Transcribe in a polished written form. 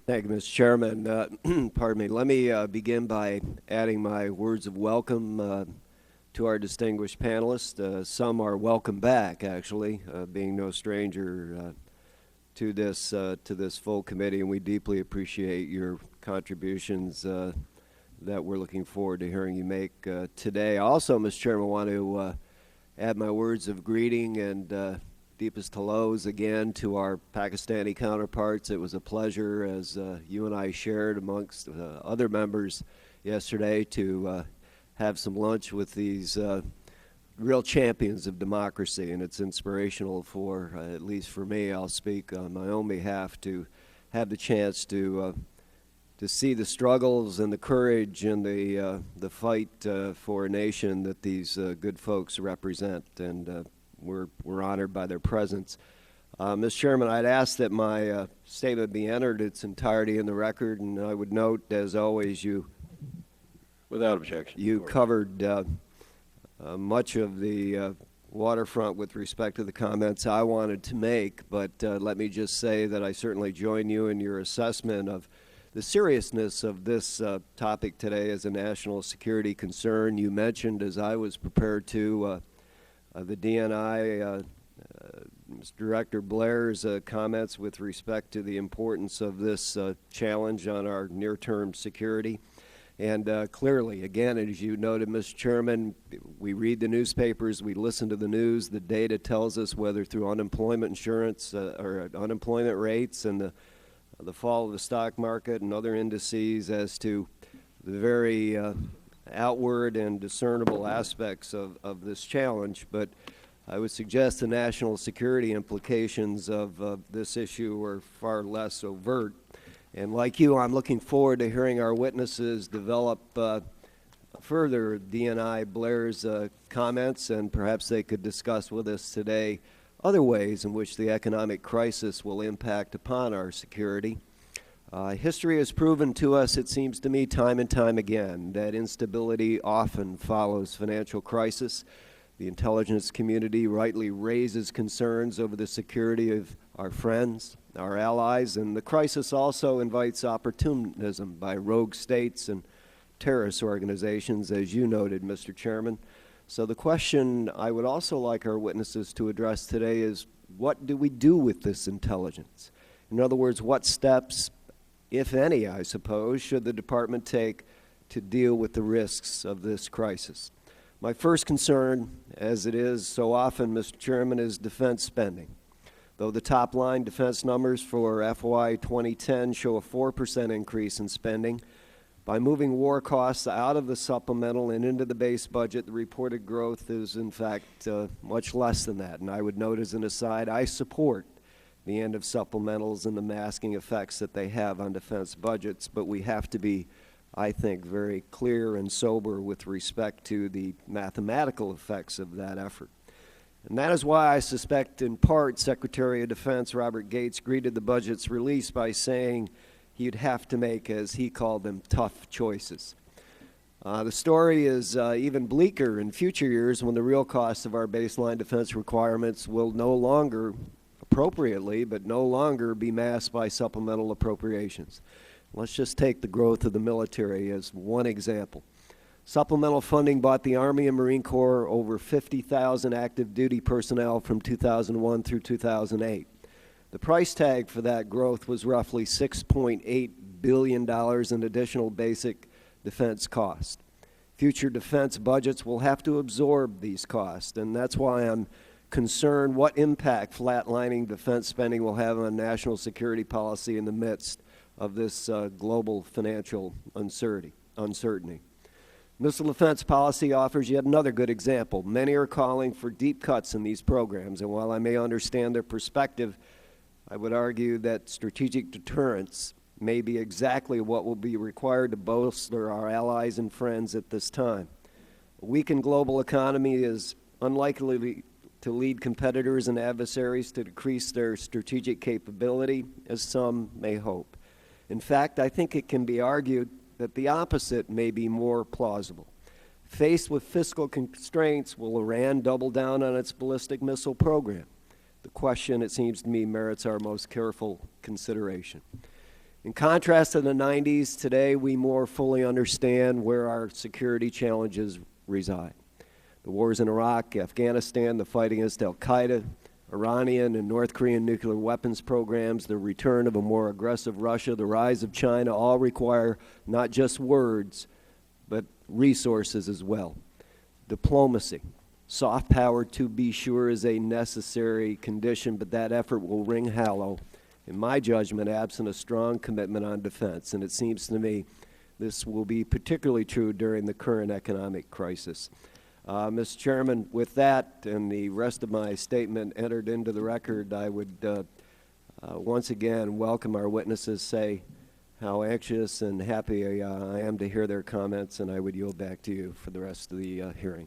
Thank you, Mr. Chairman. Pardon me. Let me begin by adding my words of welcome to our distinguished panelists. Some are welcome back, actually, being no stranger to this full committee, and we deeply appreciate your contributions that we're looking forward to hearing you make today. Also, Mr. Chairman, I want to add my words of greeting and deepest hellos again to our Pakistani counterparts. It was a pleasure, as you and I shared amongst other members yesterday, to have some lunch with these real champions of democracy, and it's inspirational for, at least for me, I'll speak on my own behalf, to have the chance to see the struggles and the courage and the fight for a nation that these good folks represent, and we're honored by their presence. Mr. Chairman, I'd ask that my statement be entered its entirety in the record, and I would note, as always, without objection, you covered much of the waterfront with respect to the comments I wanted to make, but let me just say that I certainly join you in your assessment of the seriousness of this topic today as a national security concern. You mentioned, as I was prepared to, the DNI, Director Blair's comments with respect to the importance of this challenge on our near-term security. And clearly, again, as you noted, Mr. Chairman, we read the newspapers, we listen to the news. The data tells us, whether through unemployment insurance or unemployment rates and the fall of the stock market and other indices, as to the very outward and discernible aspects of this challenge. But I would suggest the national security implications of this issue are far less overt. And like you, I'm looking forward to hearing our witnesses develop further DNI Blair's comments, and perhaps they could discuss with us today other ways in which the economic crisis will impact upon our security. History has proven to us, it seems to me, time and time again, that instability often follows financial crisis. The intelligence community rightly raises concerns over the security of our friends, our allies, and the crisis also invites opportunism by rogue states and terrorist organizations, as you noted, Mr. Chairman. So the question I would also like our witnesses to address today is, what do we do with this intelligence? In other words, what steps, if any, I suppose, should the Department take to deal with the risks of this crisis? My first concern, as it is so often, Mr. Chairman, is defense spending. Though the top-line defense numbers for FY 2010 show a 4% increase in spending, by moving war costs out of the supplemental and into the base budget, the reported growth is, in fact, much less than that. And I would note, as an aside, I support the end of supplementals and the masking effects that they have on defense budgets, but we have to be, I think, very clear and sober with respect to the mathematical effects of that effort. And that is why I suspect, in part, Secretary of Defense Robert Gates greeted the budget's release by saying he'd have to make, as he called them, tough choices. The story is even bleaker in future years, when the real cost of our baseline defense requirements will no longer, appropriately, but no longer be masked by supplemental appropriations. Let's just take the growth of the military as one example. Supplemental funding bought the Army and Marine Corps over 50,000 active duty personnel from 2001 through 2008. The price tag for that growth was roughly $6.8 billion in additional basic defense cost. Future defense budgets will have to absorb these costs, and that's why I'm concerned what impact flatlining defense spending will have on national security policy in the midst of this global financial uncertainty. Missile defense policy offers yet another good example. Many are calling for deep cuts in these programs, and while I may understand their perspective, I would argue that strategic deterrence may be exactly what will be required to bolster our allies and friends at this time. A weakened global economy is unlikely to lead competitors and adversaries to decrease their strategic capability, as some may hope. In fact, I think it can be argued that the opposite may be more plausible. Faced with fiscal constraints, will Iran double down on its ballistic missile program? The question, it seems to me, merits our most careful consideration. In contrast to the 90s, today we more fully understand where our security challenges reside. The wars in Iraq, Afghanistan, the fight against al-Qaeda, Iranian and North Korean nuclear weapons programs, the return of a more aggressive Russia, the rise of China, all require not just words, but resources as well. Diplomacy, soft power to be sure, is a necessary condition, but that effort will ring hollow, in my judgment, absent a strong commitment on defense. And it seems to me this will be particularly true during the current economic crisis. Mr. Chairman, with that and the rest of my statement entered into the record, I would once again welcome our witnesses, say how anxious and happy I am to hear their comments, and I would yield back to you for the rest of the hearing.